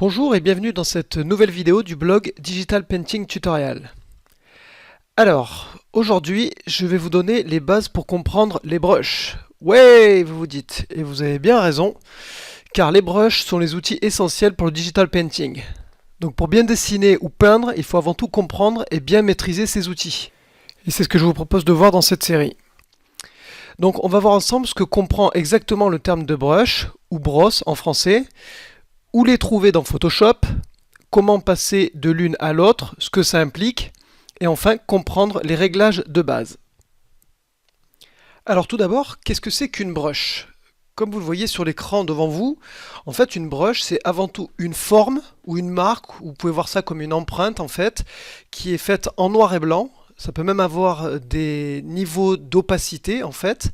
Bonjour et bienvenue dans cette nouvelle vidéo du blog Digital Painting Tutorial. Alors, aujourd'hui, je vais vous donner les bases pour comprendre les brushes. Ouais, vous vous dites, et vous avez bien raison, car les brushes sont les outils essentiels pour le digital painting. Donc pour bien dessiner ou peindre, il faut avant tout comprendre et bien maîtriser ces outils. Et c'est ce que je vous propose de voir dans cette série. Donc on va voir ensemble ce que comprend exactement le terme de brush, ou brosse en français, où les trouver dans Photoshop, comment passer de l'une à l'autre, ce que ça implique, et enfin comprendre les réglages de base. Alors tout d'abord, qu'est-ce que c'est qu'une brush? Comme vous le voyez sur l'écran devant vous, en fait une brush c'est avant tout une forme ou une marque, ou vous pouvez voir ça comme une empreinte en fait, qui est faite en noir et blanc. Ça peut même avoir des niveaux d'opacité en fait.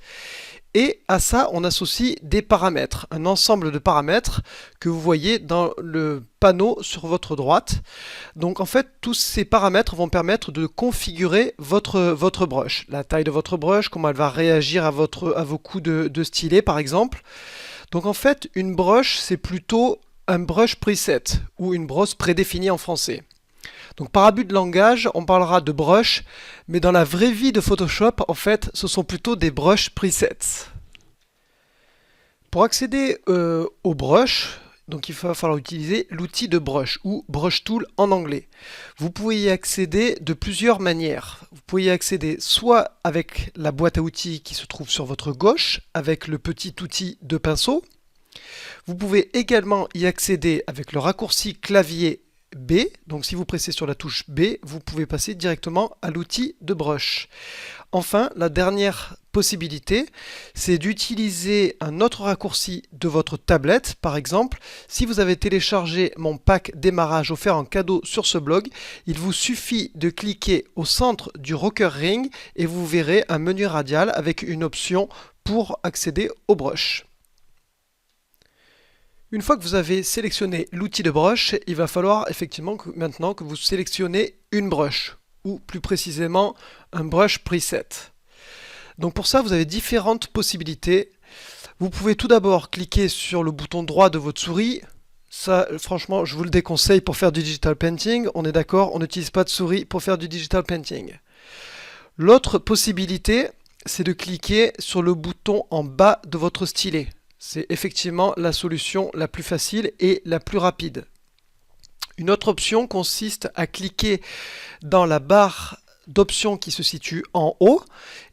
Et à ça, on associe des paramètres, un ensemble de paramètres que vous voyez dans le panneau sur votre droite. Donc en fait, tous ces paramètres vont permettre de configurer votre brush. La taille de votre brush, comment elle va réagir à vos coups de stylet par exemple. Donc en fait, une brush, c'est plutôt un brush preset ou une brosse prédéfinie en français. Donc par abus de langage, on parlera de brush, mais dans la vraie vie de Photoshop, en fait, ce sont plutôt des brush presets. Pour accéder au brush, donc il va falloir utiliser l'outil de brush, ou brush tool en anglais. Vous pouvez y accéder de plusieurs manières. Vous pouvez y accéder soit avec la boîte à outils qui se trouve sur votre gauche, avec le petit outil de pinceau. Vous pouvez également y accéder avec le raccourci clavier B, donc si vous pressez sur la touche B, vous pouvez passer directement à l'outil de brush. Enfin, la dernière possibilité, c'est d'utiliser un autre raccourci de votre tablette. Par exemple, si vous avez téléchargé mon pack démarrage offert en cadeau sur ce blog, il vous suffit de cliquer au centre du rocker ring et vous verrez un menu radial avec une option pour accéder au brush. Une fois que vous avez sélectionné l'outil de brush, il va falloir effectivement maintenant que vous sélectionnez une brush, ou plus précisément un brush preset. Donc pour ça, vous avez différentes possibilités. Vous pouvez tout d'abord cliquer sur le bouton droit de votre souris. Ça, franchement, je vous le déconseille pour faire du digital painting. On est d'accord, on n'utilise pas de souris pour faire du digital painting. L'autre possibilité, c'est de cliquer sur le bouton en bas de votre stylet. C'est effectivement la solution la plus facile et la plus rapide. Une autre option consiste à cliquer dans la barre d'options qui se situe en haut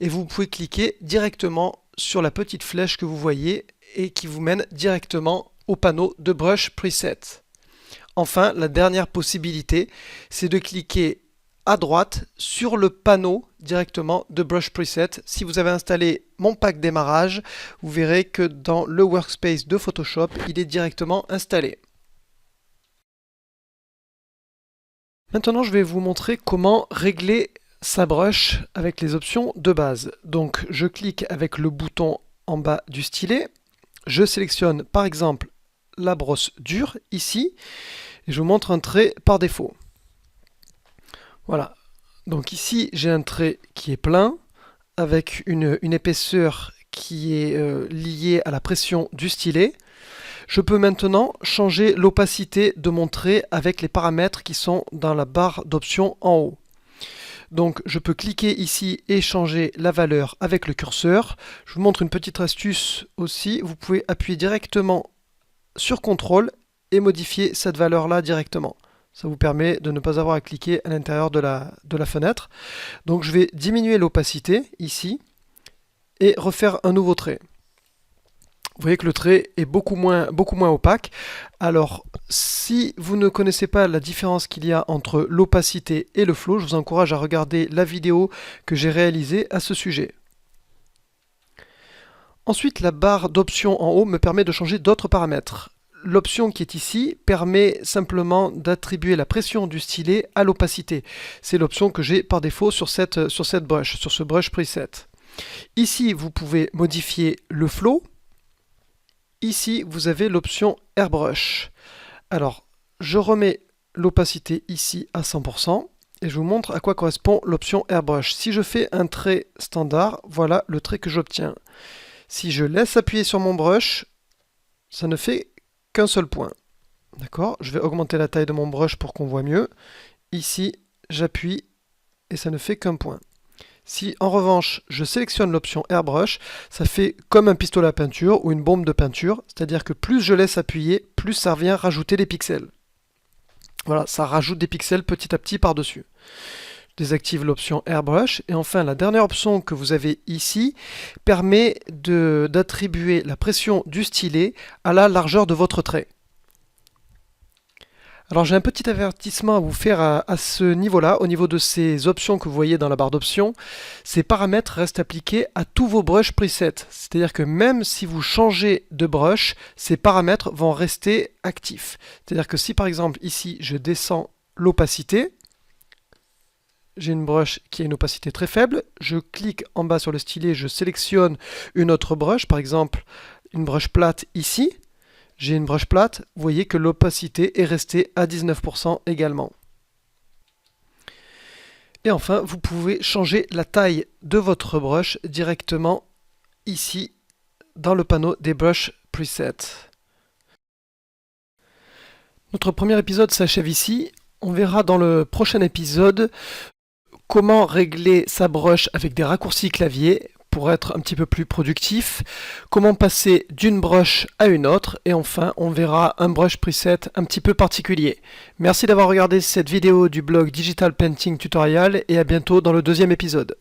et vous pouvez cliquer directement sur la petite flèche que vous voyez et qui vous mène directement au panneau de Brush Preset. Enfin, la dernière possibilité, c'est de cliquer à droite sur le panneau directement de Brush Preset. Si vous avez installé mon pack démarrage, vous verrez que dans le workspace de Photoshop, il est directement installé. Maintenant, je vais vous montrer comment régler sa brush avec les options de base. Donc, je clique avec le bouton en bas du stylet. Je sélectionne par exemple la brosse dure ici et je vous montre un trait par défaut. Voilà, donc ici j'ai un trait qui est plein avec une épaisseur qui est liée à la pression du stylet. Je peux maintenant changer l'opacité de mon trait avec les paramètres qui sont dans la barre d'options en haut. Donc je peux cliquer ici et changer la valeur avec le curseur. Je vous montre une petite astuce aussi, vous pouvez appuyer directement sur CTRL et modifier cette valeur-là directement. Ça vous permet de ne pas avoir à cliquer à l'intérieur de la fenêtre. Donc je vais diminuer l'opacité ici et refaire un nouveau trait. Vous voyez que le trait est beaucoup moins opaque. Alors si vous ne connaissez pas la différence qu'il y a entre l'opacité et le flow, je vous encourage à regarder la vidéo que j'ai réalisée à ce sujet. Ensuite, la barre d'options en haut me permet de changer d'autres paramètres. L'option qui est ici permet simplement d'attribuer la pression du stylet à l'opacité. C'est l'option que j'ai par défaut sur cette brush, sur ce brush preset. Ici, vous pouvez modifier le flow. Ici, vous avez l'option Airbrush. Alors, je remets l'opacité ici à 100% et je vous montre à quoi correspond l'option Airbrush. Si je fais un trait standard, voilà le trait que j'obtiens. Si je laisse appuyer sur mon brush, ça ne fait qu'un seul point. D'accord? Je vais augmenter la taille de mon brush pour qu'on voit mieux. Ici, j'appuie et ça ne fait qu'un point. Si en revanche je sélectionne l'option Airbrush, ça fait comme un pistolet à peinture ou une bombe de peinture, c'est-à-dire que plus je laisse appuyer, plus ça vient rajouter des pixels. Voilà, ça rajoute des pixels petit à petit par-dessus. Je désactive l'option Airbrush et enfin la dernière option que vous avez ici permet d'attribuer la pression du stylet à la largeur de votre trait. Alors j'ai un petit avertissement à vous faire à ce niveau-là, au niveau de ces options que vous voyez dans la barre d'options. Ces paramètres restent appliqués à tous vos brushes presets. C'est-à-dire que même si vous changez de brush, ces paramètres vont rester actifs. C'est-à-dire que si par exemple ici je descends l'opacité, j'ai une brush qui a une opacité très faible, je clique en bas sur le stylet, je sélectionne une autre brush, par exemple une brush plate ici. J'ai une brush plate, vous voyez que l'opacité est restée à 19% également. Et enfin, vous pouvez changer la taille de votre brush directement ici dans le panneau des brush presets. Notre premier épisode s'achève ici. On verra dans le prochain épisode comment régler sa brush avec des raccourcis clavier pour être un petit peu plus productif, comment passer d'une brush à une autre, et enfin on verra un brush preset un petit peu particulier. Merci d'avoir regardé cette vidéo du blog Digital Painting Tutorial et à bientôt dans le deuxième épisode.